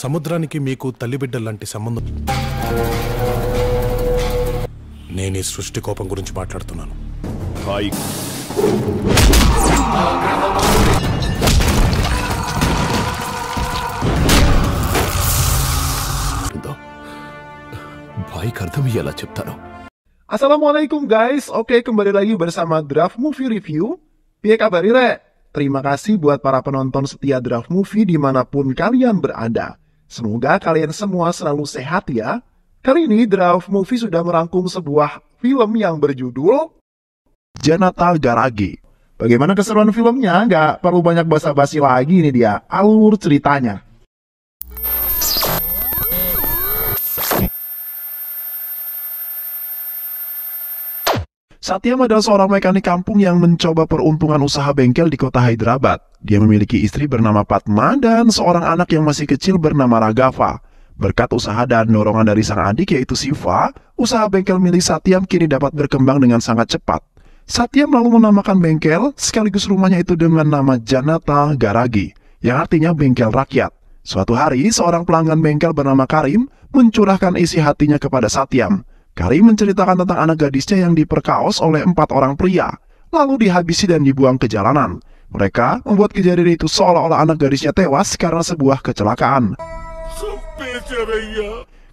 సముద్రానికి మీకు తల్లిబిడ్డలాంటి సంబంధం. నేను ఈ సృష్టి కోపం గురించి మాట్లాడుతున్నాను. baik అర్థం అయ్యేలా చెప్తాను. Assalamualaikum guys, oke kembali lagi bersama Draft Movie Review. Piye kabar Ire? Terima kasih buat para penonton setia Draft Movie dimanapun kalian berada. Semoga kalian semua selalu sehat ya. Kali ini Draft Movie sudah merangkum sebuah film yang berjudul Janata Garage. Bagaimana keseruan filmnya? Nggak perlu banyak basa-basi lagi, ini dia alur ceritanya. Satyam adalah seorang mekanik kampung yang mencoba peruntungan usaha bengkel di kota Hyderabad. Dia memiliki istri bernama Padma dan seorang anak yang masih kecil bernama Raghav. Berkat usaha dan dorongan dari sang adik yaitu Siva, usaha bengkel milik Satyam kini dapat berkembang dengan sangat cepat. Satyam lalu menamakan bengkel sekaligus rumahnya itu dengan nama Janata Garage, yang artinya bengkel rakyat. Suatu hari, seorang pelanggan bengkel bernama Karim mencurahkan isi hatinya kepada Satyam. Karim menceritakan tentang anak gadisnya yang diperkaos oleh 4 orang pria, lalu dihabisi dan dibuang ke jalanan. Mereka membuat kejadian itu seolah-olah anak gadisnya tewas karena sebuah kecelakaan.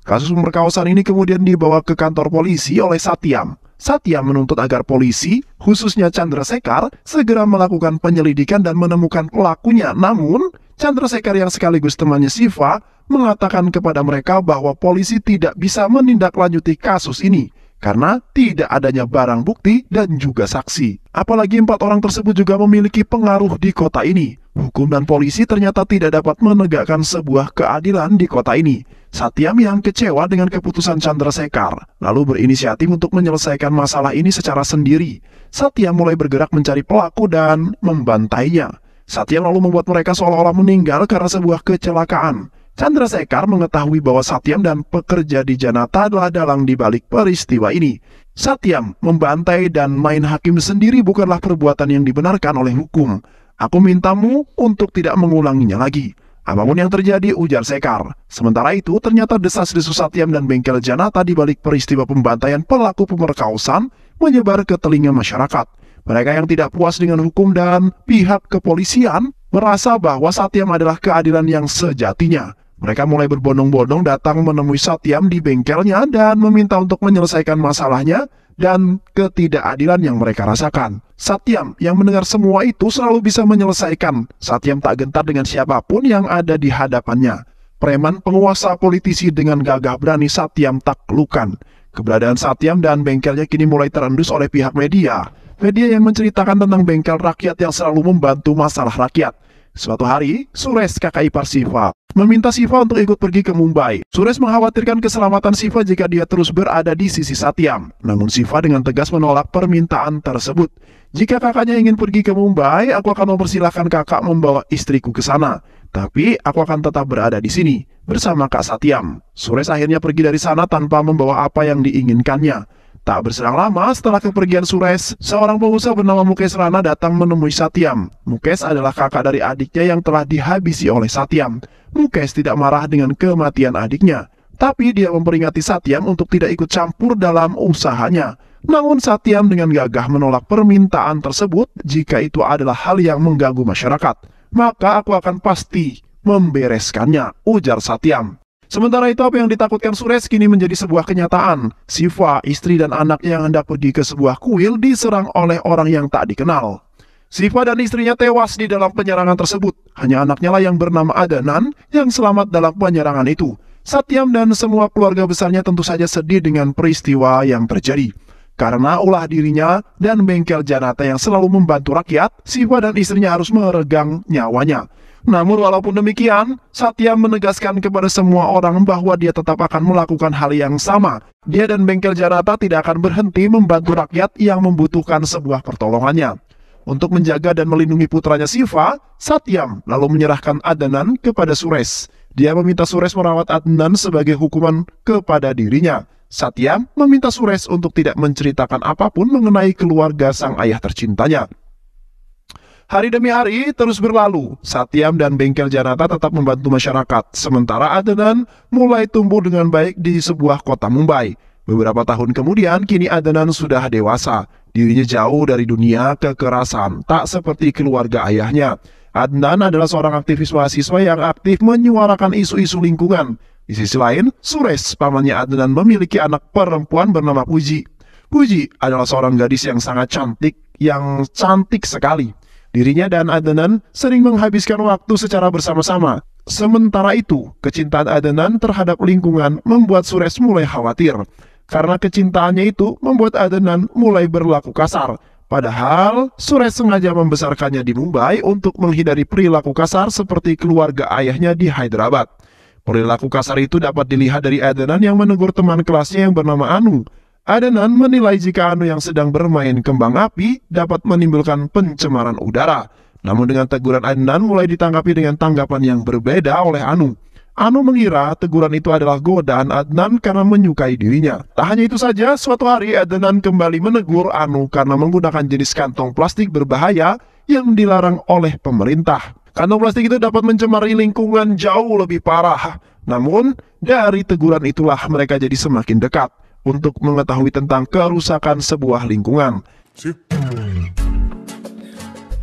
Kasus pemerkosaan ini kemudian dibawa ke kantor polisi oleh Satyam. Satyam menuntut agar polisi, khususnya Chandrasekhar, segera melakukan penyelidikan dan menemukan pelakunya. Namun, Chandrasekhar yang sekaligus temannya Siva mengatakan kepada mereka bahwa polisi tidak bisa menindaklanjuti kasus ini karena tidak adanya barang bukti dan juga saksi. Apalagi 4 orang tersebut juga memiliki pengaruh di kota ini. Hukum dan polisi ternyata tidak dapat menegakkan sebuah keadilan di kota ini. Satyam yang kecewa dengan keputusan Chandrasekhar lalu berinisiatif untuk menyelesaikan masalah ini secara sendiri. Satyam mulai bergerak mencari pelaku dan membantainya. Satyam lalu membuat mereka seolah-olah meninggal karena sebuah kecelakaan. Chandrasekhar mengetahui bahwa Satyam dan pekerja di Janata adalah dalang di balik peristiwa ini. Satyam membantai dan main hakim sendiri bukanlah perbuatan yang dibenarkan oleh hukum. Aku mintamu untuk tidak mengulanginya lagi. Apapun yang terjadi, ujar Sekhar. Sementara itu, ternyata desas-desus Satyam dan bengkel Janata di balik peristiwa pembantaian pelaku pemerkosaan menyebar ke telinga masyarakat. Mereka yang tidak puas dengan hukum dan pihak kepolisian merasa bahwa Satyam adalah keadilan yang sejatinya. Mereka mulai berbondong-bondong datang menemui Satyam di bengkelnya dan meminta untuk menyelesaikan masalahnya dan ketidakadilan yang mereka rasakan. Satyam yang mendengar semua itu selalu bisa menyelesaikan. Satyam tak gentar dengan siapapun yang ada di hadapannya. Preman penguasa politisi dengan gagah berani Satyam taklukkan. Keberadaan Satyam dan bengkelnya kini mulai terendus oleh pihak media. Media yang menceritakan tentang bengkel rakyat yang selalu membantu masalah rakyat. Suatu hari, Suresh, kakak ipar Siva, meminta Siva untuk ikut pergi ke Mumbai. Suresh mengkhawatirkan keselamatan Siva jika dia terus berada di sisi Satyam. Namun Siva dengan tegas menolak permintaan tersebut. Jika kakaknya ingin pergi ke Mumbai, aku akan mempersilahkan kakak membawa istriku ke sana. Tapi aku akan tetap berada di sini, bersama Kak Satyam. Suresh akhirnya pergi dari sana tanpa membawa apa yang diinginkannya. Tak berselang lama setelah kepergian Suresh, seorang pengusaha bernama Mukesh Rana datang menemui Satyam. Mukesh adalah kakak dari adiknya yang telah dihabisi oleh Satyam. Mukesh tidak marah dengan kematian adiknya, tapi dia memperingati Satyam untuk tidak ikut campur dalam usahanya. Namun Satyam dengan gagah menolak permintaan tersebut jika itu adalah hal yang mengganggu masyarakat. Maka aku akan pasti membereskannya, ujar Satyam. Sementara itu apa yang ditakutkan Suresh kini menjadi sebuah kenyataan. Siva, istri dan anaknya yang hendak pergi ke sebuah kuil diserang oleh orang yang tak dikenal. Siva dan istrinya tewas di dalam penyerangan tersebut. Hanya anaknya lah yang bernama Adnan yang selamat dalam penyerangan itu. Satyam dan semua keluarga besarnya tentu saja sedih dengan peristiwa yang terjadi. Karena ulah dirinya dan bengkel Janata yang selalu membantu rakyat, Siva dan istrinya harus meregang nyawanya. Namun walaupun demikian, Satyam menegaskan kepada semua orang bahwa dia tetap akan melakukan hal yang sama. Dia dan bengkel Janata tidak akan berhenti membantu rakyat yang membutuhkan sebuah pertolongannya. Untuk menjaga dan melindungi putranya Siva, Satyam lalu menyerahkan Adnan kepada Suresh. Dia meminta Suresh merawat Adnan sebagai hukuman kepada dirinya. Satyam meminta Suresh untuk tidak menceritakan apapun mengenai keluarga sang ayah tercintanya. Hari demi hari terus berlalu, Satyam dan bengkel Janata tetap membantu masyarakat, sementara Adnan mulai tumbuh dengan baik di sebuah kota Mumbai. Beberapa tahun kemudian, kini Adnan sudah dewasa. Dirinya jauh dari dunia kekerasan, tak seperti keluarga ayahnya. Adnan adalah seorang aktivis mahasiswa yang aktif menyuarakan isu-isu lingkungan. Di sisi lain, Suresh, pamannya Adnan, memiliki anak perempuan bernama Puji. Puji adalah seorang gadis yang sangat cantik sekali. Dirinya dan Adnan sering menghabiskan waktu secara bersama-sama. Sementara itu, kecintaan Adnan terhadap lingkungan membuat Suresh mulai khawatir. Karena kecintaannya itu membuat Adnan mulai berlaku kasar. Padahal, Suresh sengaja membesarkannya di Mumbai untuk menghindari perilaku kasar seperti keluarga ayahnya di Hyderabad. Perilaku kasar itu dapat dilihat dari Adnan yang menegur teman kelasnya yang bernama Anu. Adnan menilai jika Anu yang sedang bermain kembang api dapat menimbulkan pencemaran udara. Namun dengan teguran Adnan mulai ditanggapi dengan tanggapan yang berbeda oleh Anu. Anu mengira teguran itu adalah godaan Adnan karena menyukai dirinya. Tak hanya itu saja, suatu hari Adnan kembali menegur Anu karena menggunakan jenis kantong plastik berbahaya yang dilarang oleh pemerintah. Kantong plastik itu dapat mencemari lingkungan jauh lebih parah. Namun, dari teguran itulah mereka jadi semakin dekat untuk mengetahui tentang kerusakan sebuah lingkungan.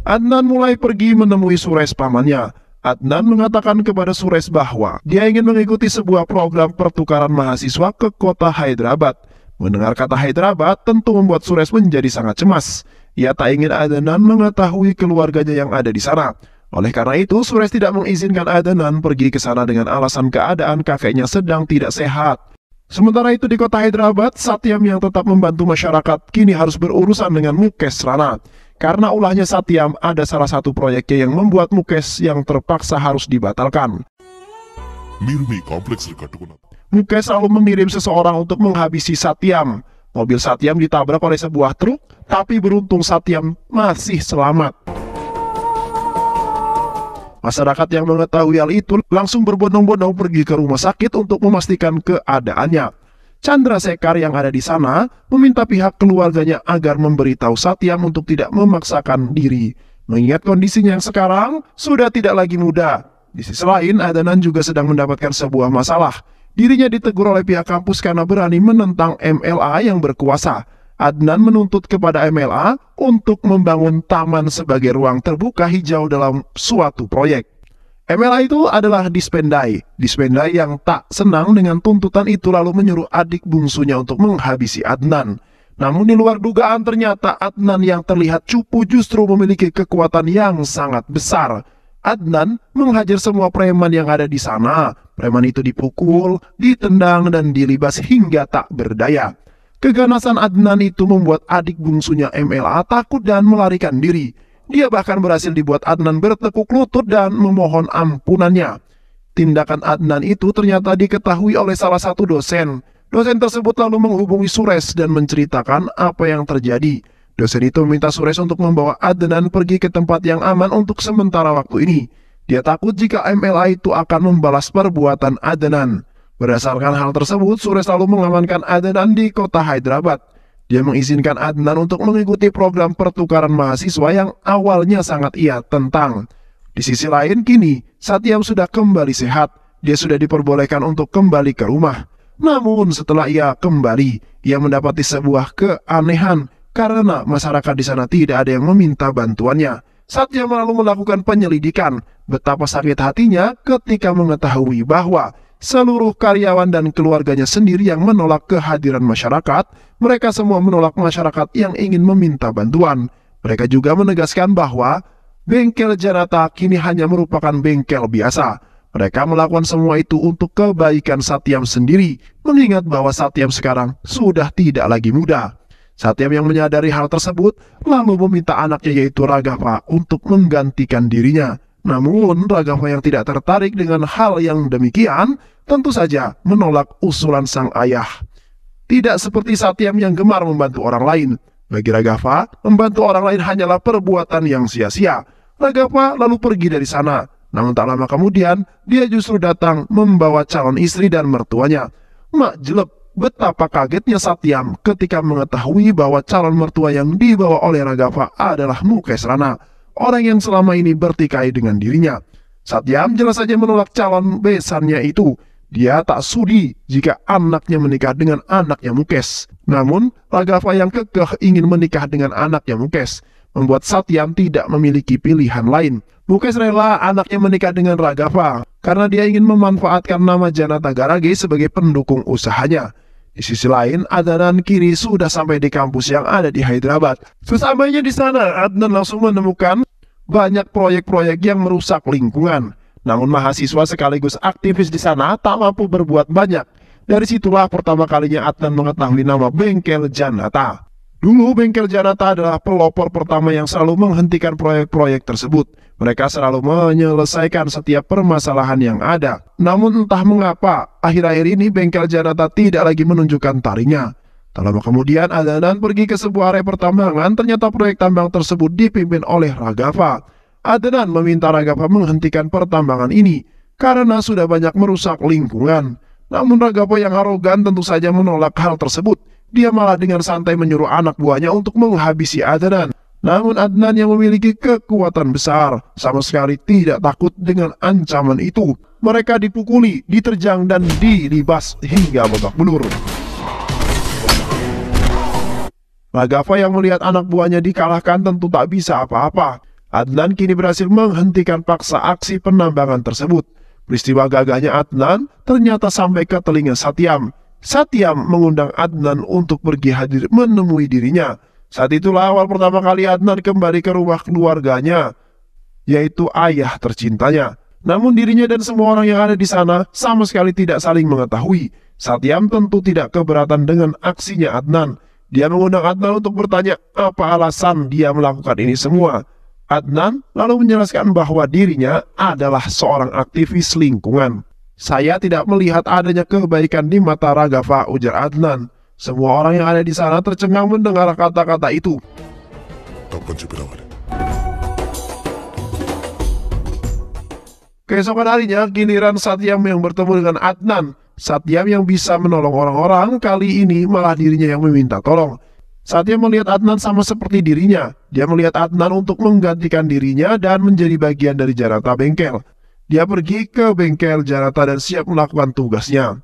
Adnan mulai pergi menemui Suresh pamannya. Adnan mengatakan kepada Suresh bahwa dia ingin mengikuti sebuah program pertukaran mahasiswa ke kota Hyderabad. Mendengar kata Hyderabad tentu membuat Suresh menjadi sangat cemas. Ia tak ingin Adnan mengetahui keluarganya yang ada di sana. Oleh karena itu, Suresh tidak mengizinkan Adnan pergi ke sana dengan alasan keadaan kakeknya sedang tidak sehat. Sementara itu di kota Hyderabad, Satyam yang tetap membantu masyarakat kini harus berurusan dengan Mukesh Rana. Karena ulahnya Satyam, ada salah satu proyeknya yang membuat Mukesh yang terpaksa harus dibatalkan. Mukesh selalu mengirim seseorang untuk menghabisi Satyam. Mobil Satyam ditabrak oleh sebuah truk, tapi beruntung Satyam masih selamat. Masyarakat yang mengetahui hal itu langsung berbondong-bondong pergi ke rumah sakit untuk memastikan keadaannya. Chandrasekhar yang ada di sana meminta pihak keluarganya agar memberitahu Satyam untuk tidak memaksakan diri, mengingat kondisinya yang sekarang sudah tidak lagi muda. Di sisi lain, Adnan juga sedang mendapatkan sebuah masalah. Dirinya ditegur oleh pihak kampus karena berani menentang MLA yang berkuasa. Adnan menuntut kepada MLA untuk membangun taman sebagai ruang terbuka hijau dalam suatu proyek. MLA itu adalah Dispendai. Dispendai yang tak senang dengan tuntutan itu lalu menyuruh adik bungsunya untuk menghabisi Adnan. Namun di luar dugaan ternyata Adnan yang terlihat cupu justru memiliki kekuatan yang sangat besar. Adnan menghajar semua preman yang ada di sana. Preman itu dipukul, ditendang, dan dilibas hingga tak berdaya. Keganasan Adnan itu membuat adik bungsunya MLA takut dan melarikan diri. Dia bahkan berhasil dibuat Adnan bertekuk lutut dan memohon ampunannya. Tindakan Adnan itu ternyata diketahui oleh salah satu dosen. Dosen tersebut lalu menghubungi Suresh dan menceritakan apa yang terjadi. Dosen itu meminta Suresh untuk membawa Adnan pergi ke tempat yang aman untuk sementara waktu ini. Dia takut jika MLA itu akan membalas perbuatan Adnan. Berdasarkan hal tersebut, Suresh lalu mengamankan Adnan di kota Hyderabad. Dia mengizinkan Adnan untuk mengikuti program pertukaran mahasiswa yang awalnya sangat ia tentang. Di sisi lain, kini Satyam sudah kembali sehat. Dia sudah diperbolehkan untuk kembali ke rumah. Namun setelah ia kembali, ia mendapati sebuah keanehan karena masyarakat di sana tidak ada yang meminta bantuannya. Satyam lalu melakukan penyelidikan. Betapa sakit hatinya ketika mengetahui bahwa seluruh karyawan dan keluarganya sendiri yang menolak kehadiran masyarakat. Mereka semua menolak masyarakat yang ingin meminta bantuan. Mereka juga menegaskan bahwa bengkel Janata kini hanya merupakan bengkel biasa. Mereka melakukan semua itu untuk kebaikan Satyam sendiri, mengingat bahwa Satyam sekarang sudah tidak lagi muda. Satyam yang menyadari hal tersebut lalu meminta anaknya yaitu Raghava untuk menggantikan dirinya. Namun Raghava yang tidak tertarik dengan hal yang demikian tentu saja menolak usulan sang ayah. Tidak seperti Satyam yang gemar membantu orang lain. Bagi Raghava, membantu orang lain hanyalah perbuatan yang sia-sia. Raghava lalu pergi dari sana. Namun tak lama kemudian, dia justru datang membawa calon istri dan mertuanya. Mak jelek, betapa kagetnya Satyam ketika mengetahui bahwa calon mertua yang dibawa oleh Raghava adalah Mukesh Rana. orang yang selama ini bertikai dengan dirinya. Satyam jelas saja menolak calon besannya itu. Dia tak sudi jika anaknya menikah dengan anaknya Mukes. Namun, Raghav yang kekeh ingin menikah dengan anaknya Mukes membuat Satyam tidak memiliki pilihan lain. Mukes rela anaknya menikah dengan Raghav karena dia ingin memanfaatkan nama Janata Garage sebagai pendukung usahanya. Di sisi lain, Adnan kini sudah sampai di kampus yang ada di Hyderabad. Sesampainya di sana, Adnan langsung menemukan banyak proyek-proyek yang merusak lingkungan. Namun mahasiswa sekaligus aktivis di sana tak mampu berbuat banyak. Dari situlah pertama kalinya Adnan mengetahui nama Bengkel Janata. Dulu Bengkel Janata adalah pelopor pertama yang selalu menghentikan proyek-proyek tersebut. Mereka selalu menyelesaikan setiap permasalahan yang ada. Namun entah mengapa, akhir-akhir ini Bengkel Janata tidak lagi menunjukkan taringnya. Tak lama kemudian Adnan pergi ke sebuah area pertambangan, ternyata proyek tambang tersebut dipimpin oleh Raghav. Adnan meminta Raghav menghentikan pertambangan ini karena sudah banyak merusak lingkungan. Namun Raghav yang arogan tentu saja menolak hal tersebut. Dia malah dengan santai menyuruh anak buahnya untuk menghabisi Adnan. Namun Adnan yang memiliki kekuatan besar sama sekali tidak takut dengan ancaman itu. Mereka dipukuli, diterjang dan dilibas hingga babak belur. Raghav yang melihat anak buahnya dikalahkan tentu tak bisa apa-apa. Adnan kini berhasil menghentikan paksa aksi penambangan tersebut. Peristiwa gagahnya Adnan ternyata sampai ke telinga Satyam. Satyam mengundang Adnan untuk pergi hadir menemui dirinya. Saat itulah awal pertama kali Adnan kembali ke rumah keluarganya, yaitu ayah tercintanya. Namun dirinya dan semua orang yang ada di sana sama sekali tidak saling mengetahui. Satyam tentu tidak keberatan dengan aksinya Adnan. Dia mengundang Adnan untuk bertanya apa alasan dia melakukan ini semua. Adnan lalu menjelaskan bahwa dirinya adalah seorang aktivis lingkungan. Saya tidak melihat adanya kebaikan di mata Raghav, ujar Adnan. Semua orang yang ada di sana tercengang mendengar kata-kata itu. Keesokan harinya, giliran Satyam yang bertemu dengan Adnan. Satyam yang bisa menolong orang-orang, kali ini malah dirinya yang meminta tolong. Satyam melihat Adnan sama seperti dirinya. Dia melihat Adnan untuk menggantikan dirinya dan menjadi bagian dari Janata Bengkel. Dia pergi ke Bengkel Janata dan siap melakukan tugasnya.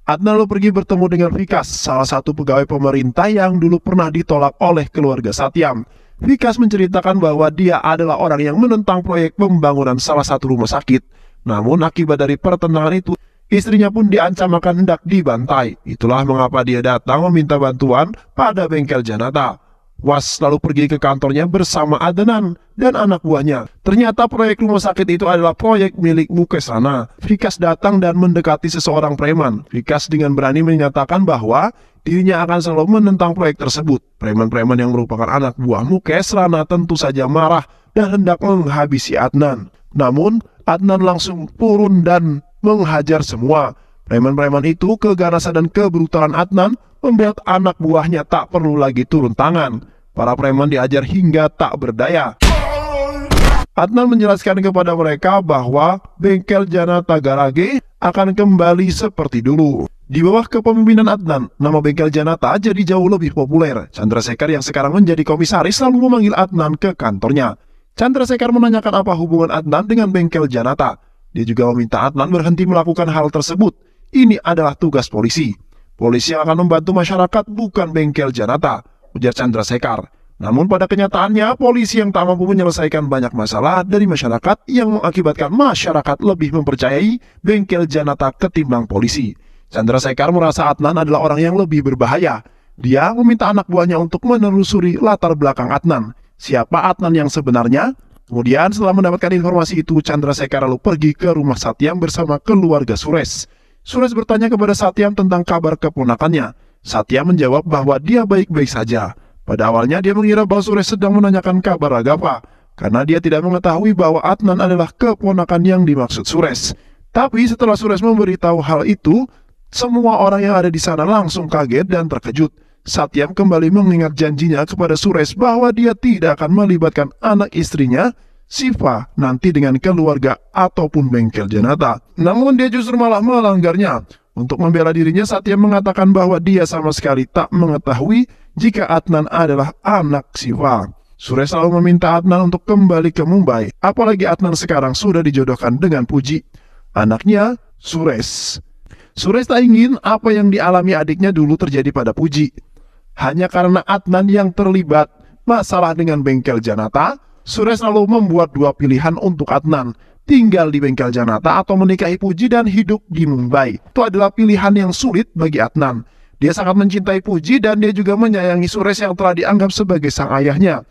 Adnan lalu pergi bertemu dengan Vikas, salah satu pegawai pemerintah yang dulu pernah ditolak oleh keluarga Satyam. Vikas menceritakan bahwa dia adalah orang yang menentang proyek pembangunan salah satu rumah sakit. Namun akibat dari pertentangan itu, istrinya pun diancam akan hendak dibantai. Itulah mengapa dia datang meminta bantuan pada Bengkel Janata. Was lalu pergi ke kantornya bersama Adnan dan anak buahnya. Ternyata proyek rumah sakit itu adalah proyek milik Mukes Rana. Vikas datang dan mendekati seseorang preman. Vikas dengan berani menyatakan bahwa dirinya akan selalu menentang proyek tersebut. Preman-preman yang merupakan anak buah Mukes Rana tentu saja marah dan hendak menghabisi Adnan. Namun Adnan langsung turun dan menghajar semua. Preman-preman itu, keganasan dan kebrutalan Adnan membuat anak buahnya tak perlu lagi turun tangan. Para preman diajar hingga tak berdaya. Adnan menjelaskan kepada mereka bahwa Bengkel Janata Garage akan kembali seperti dulu. Di bawah kepemimpinan Adnan, nama Bengkel Janata jadi jauh lebih populer. Chandrasekhar yang sekarang menjadi komisaris lalu memanggil Adnan ke kantornya. Chandrasekhar menanyakan apa hubungan Adnan dengan Bengkel Janata. Dia juga meminta Adnan berhenti melakukan hal tersebut. Ini adalah tugas polisi. Polisi yang akan membantu masyarakat, bukan Bengkel Janata, ujar Chandrasekhar. Namun pada kenyataannya, polisi yang tak mampu menyelesaikan banyak masalah dari masyarakat yang mengakibatkan masyarakat lebih mempercayai Bengkel Janata ketimbang polisi. Chandrasekhar merasa Adnan adalah orang yang lebih berbahaya. Dia meminta anak buahnya untuk menelusuri latar belakang Adnan. Siapa Adnan yang sebenarnya? Kemudian setelah mendapatkan informasi itu, Chandrasekhar lalu pergi ke rumah Satyam bersama keluarga Suresh. Suresh bertanya kepada Satyam tentang kabar keponakannya. Satyam menjawab bahwa dia baik-baik saja. Pada awalnya dia mengira bahwa Suresh sedang menanyakan kabar Raghav, karena dia tidak mengetahui bahwa Adnan adalah keponakan yang dimaksud Suresh. Tapi setelah Suresh memberitahu hal itu, semua orang yang ada di sana langsung kaget dan terkejut. Satyam kembali mengingat janjinya kepada Suresh bahwa dia tidak akan melibatkan anak istrinya, Siva, nanti dengan keluarga ataupun Bengkel Janata. Namun dia justru malah melanggarnya. Untuk membela dirinya, Satyam mengatakan bahwa dia sama sekali tak mengetahui jika Adnan adalah anak Siva. Suresh selalu meminta Adnan untuk kembali ke Mumbai, apalagi Adnan sekarang sudah dijodohkan dengan Puji, anaknya Suresh. Suresh tak ingin apa yang dialami adiknya dulu terjadi pada Puji. Hanya karena Adnan yang terlibat masalah dengan bengkel Janata, Suresh selalu membuat dua pilihan untuk Adnan, tinggal di bengkel Janata atau menikahi Puji dan hidup di Mumbai. Itu adalah pilihan yang sulit bagi Adnan. Dia sangat mencintai Puji dan dia juga menyayangi Suresh yang telah dianggap sebagai sang ayahnya.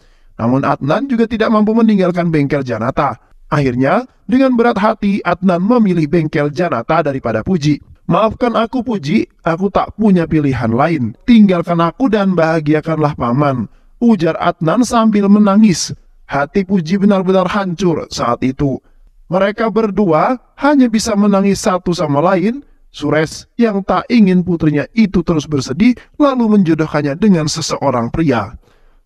Namun Adnan juga tidak mampu meninggalkan bengkel Janata. Akhirnya, dengan berat hati, Adnan memilih bengkel Janata daripada Puji. Maafkan aku Puji, aku tak punya pilihan lain. Tinggalkan aku dan bahagiakanlah paman, ujar Adnan sambil menangis. Hati Puji benar-benar hancur saat itu. Mereka berdua hanya bisa menangis satu sama lain. Suresh yang tak ingin putrinya itu terus bersedih, lalu menjodohkannya dengan seseorang pria.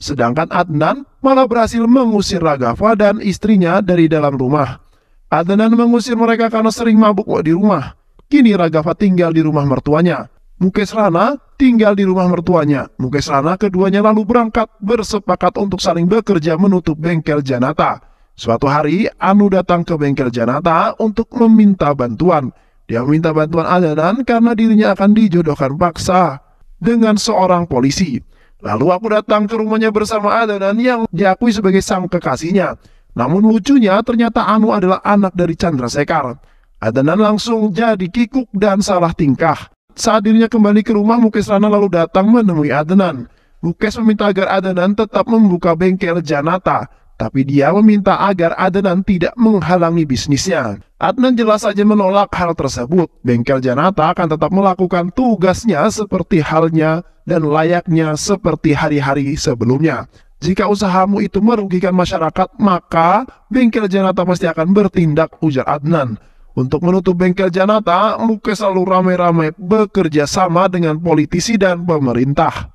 Sedangkan Adnan malah berhasil mengusir Raghav dan istrinya dari dalam rumah. Adnan mengusir mereka karena sering mabuk di rumah. Kini Raghav tinggal di rumah mertuanya. Mukesh Rana tinggal di rumah mertuanya. Mukesh Rana keduanya lalu berangkat bersepakat untuk saling bekerja menutup bengkel Janata. Suatu hari Anu datang ke bengkel Janata untuk meminta bantuan. Dia meminta bantuan Adnan karena dirinya akan dijodohkan paksa dengan seorang polisi. Lalu aku datang ke rumahnya bersama Adnan yang diakui sebagai sang kekasihnya. Namun lucunya ternyata Anu adalah anak dari Chandrasekhar. Adnan langsung jadi kikuk dan salah tingkah. Saat dirinya kembali ke rumah, Mukesh Rana lalu datang menemui Adnan. Mukesh meminta agar Adnan tetap membuka bengkel Janata, tapi dia meminta agar Adnan tidak menghalangi bisnisnya. Adnan jelas saja menolak hal tersebut. Bengkel Janata akan tetap melakukan tugasnya seperti halnya dan layaknya seperti hari-hari sebelumnya. Jika usahamu itu merugikan masyarakat, maka bengkel Janata pasti akan bertindak, ujar Adnan. Untuk menutup bengkel Janata, Mukesh selalu ramai-ramai bekerja sama dengan politisi dan pemerintah.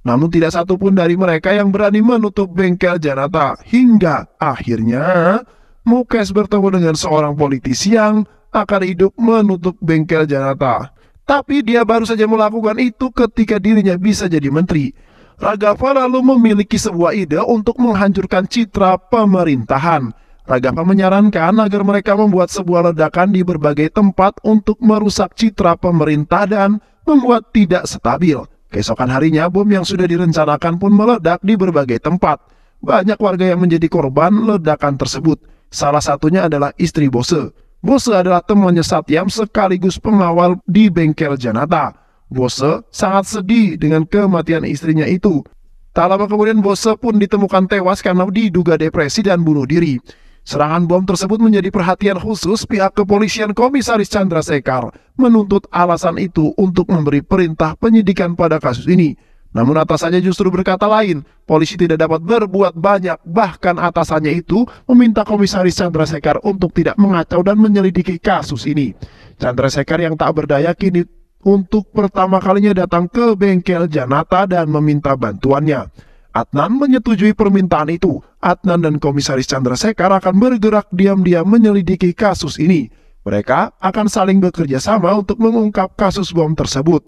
Namun tidak satupun dari mereka yang berani menutup bengkel Janata. Hingga akhirnya Mukesh bertemu dengan seorang politisi yang akan hidup menutup bengkel Janata. Tapi dia baru saja melakukan itu ketika dirinya bisa jadi menteri. Raghav lalu memiliki sebuah ide untuk menghancurkan citra pemerintahan. Raghav menyarankan agar mereka membuat sebuah ledakan di berbagai tempat untuk merusak citra pemerintah dan membuat tidak stabil. Keesokan harinya, bom yang sudah direncanakan pun meledak di berbagai tempat. Banyak warga yang menjadi korban ledakan tersebut. Salah satunya adalah istri Bose. Bose adalah temannya Satyam sekaligus pengawal di bengkel Janata. Bose sangat sedih dengan kematian istrinya itu. Tak lama kemudian Bose pun ditemukan tewas karena diduga depresi dan bunuh diri. Serangan bom tersebut menjadi perhatian khusus pihak kepolisian. Komisaris Chandrasekhar menuntut alasan itu untuk memberi perintah penyidikan pada kasus ini. Namun atasannya justru berkata lain, polisi tidak dapat berbuat banyak, bahkan atasannya itu meminta Komisaris Chandrasekhar untuk tidak mengacau dan menyelidiki kasus ini. Chandrasekhar yang tak berdaya kini untuk pertama kalinya datang ke bengkel Janata dan meminta bantuannya. Adnan menyetujui permintaan itu. Adnan dan Komisaris Chandrasekhar akan bergerak diam-diam menyelidiki kasus ini. Mereka akan saling bekerja sama untuk mengungkap kasus bom tersebut.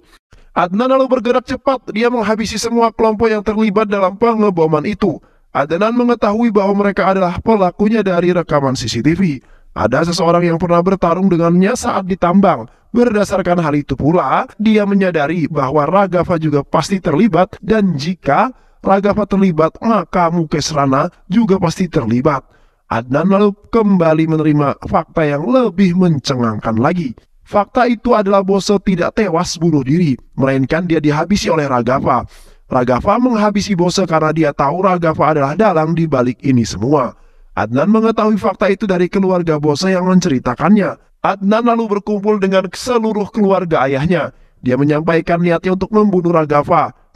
Adnan lalu bergerak cepat, dia menghabisi semua kelompok yang terlibat dalam pengeboman itu. Adnan mengetahui bahwa mereka adalah pelakunya dari rekaman CCTV. Ada seseorang yang pernah bertarung dengannya saat ditambang. Berdasarkan hal itu pula, dia menyadari bahwa Raghav juga pasti terlibat, dan jika Raghav terlibat, maka Mukesh Rana juga pasti terlibat. Adnan lalu kembali menerima fakta yang lebih mencengangkan lagi. Fakta itu adalah Bose tidak tewas bunuh diri, melainkan dia dihabisi oleh Raghav. Raghav menghabisi Bose karena dia tahu Raghav adalah dalang di balik ini semua. Adnan mengetahui fakta itu dari keluarga Bose yang menceritakannya. Adnan lalu berkumpul dengan seluruh keluarga ayahnya. Dia menyampaikan niatnya untuk membunuh Raghav.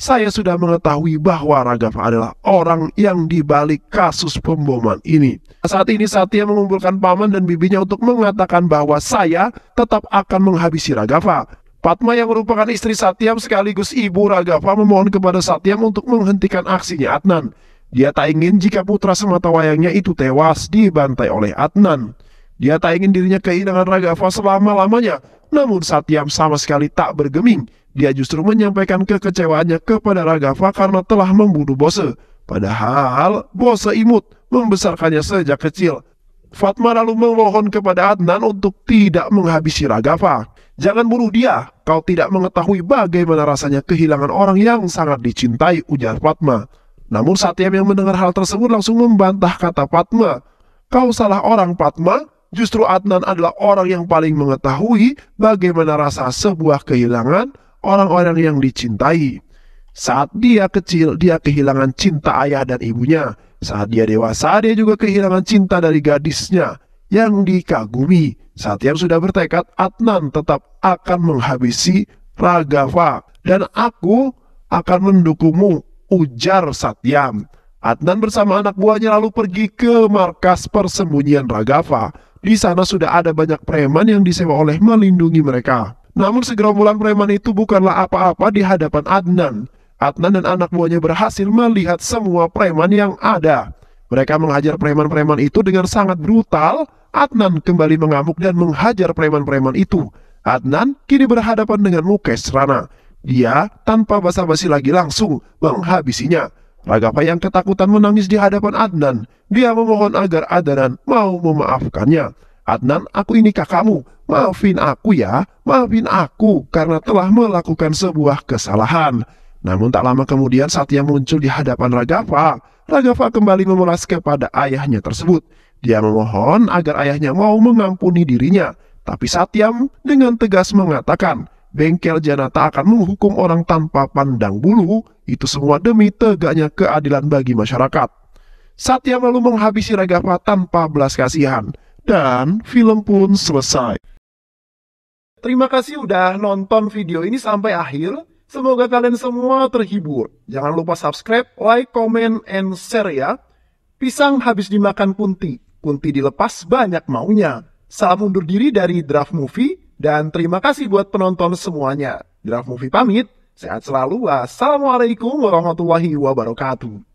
Saya sudah mengetahui bahwa Raghav adalah orang yang dibalik kasus pemboman ini. Saat ini Satya mengumpulkan paman dan bibinya untuk mengatakan bahwa saya tetap akan menghabisi Raghav. Padma yang merupakan istri Satyam sekaligus ibu Raghav memohon kepada Satyam untuk menghentikan aksinya Adnan. Dia tak ingin jika putra sematawayangnya itu tewas dibantai oleh Adnan. Dia tak ingin dirinya kehilangan Raghav selama-lamanya. Namun Satyam sama sekali tak bergeming. Dia justru menyampaikan kekecewaannya kepada Raghav karena telah membunuh Bose. Padahal bos seimut membesarkannya sejak kecil. Fatma lalu memohon kepada Adnan untuk tidak menghabisi Raghafa. Jangan bunuh dia, kau tidak mengetahui bagaimana rasanya kehilangan orang yang sangat dicintai, ujar Fatma. Namun Satyam yang mendengar hal tersebut langsung membantah kata Fatma. Kau salah orang, Fatma. Justru Adnan adalah orang yang paling mengetahui bagaimana rasa sebuah kehilangan orang-orang yang dicintai. Saat dia kecil, dia kehilangan cinta ayah dan ibunya. Saat dia dewasa, dia juga kehilangan cinta dari gadisnya yang dikagumi. Satyam sudah bertekad Adnan tetap akan menghabisi Raghafa. Dan aku akan mendukungmu, ujar Satyam. Adnan bersama anak buahnya lalu pergi ke markas persembunyian Raghafa. Di sana sudah ada banyak preman yang disewa oleh melindungi mereka. Namun segerombolan preman itu bukanlah apa-apa di hadapan Adnan. Adnan dan anak buahnya berhasil melihat semua preman yang ada. Mereka menghajar preman-preman itu dengan sangat brutal. Adnan kembali mengamuk dan menghajar preman-preman itu. Adnan kini berhadapan dengan Mukesh Rana. Dia tanpa basa-basi lagi langsung menghabisinya. Raghafa yang ketakutan menangis di hadapan Adnan. Dia memohon agar Adnan mau memaafkannya. Adnan, aku ini kakakmu. Maafin aku ya. Maafin aku karena telah melakukan sebuah kesalahan. Namun tak lama kemudian Satyam muncul di hadapan Raghafa. Raghafa kembali memelas kepada ayahnya tersebut. Dia memohon agar ayahnya mau mengampuni dirinya. Tapi Satyam dengan tegas mengatakan, bengkel Janata akan menghukum orang tanpa pandang bulu. Itu semua demi tegaknya keadilan bagi masyarakat. Satyam lalu menghabisi Raghafa tanpa belas kasihan. Dan film pun selesai. Terima kasih udah nonton video ini sampai akhir. Semoga kalian semua terhibur. Jangan lupa subscribe, like, comment, and share ya. Pisang habis dimakan Kunti. Kunti dilepas banyak maunya. Salam undur diri dari Draft Movie. Dan terima kasih buat penonton semuanya. Draft Movie pamit. Sehat selalu. Wassalamualaikum warahmatullahi wabarakatuh.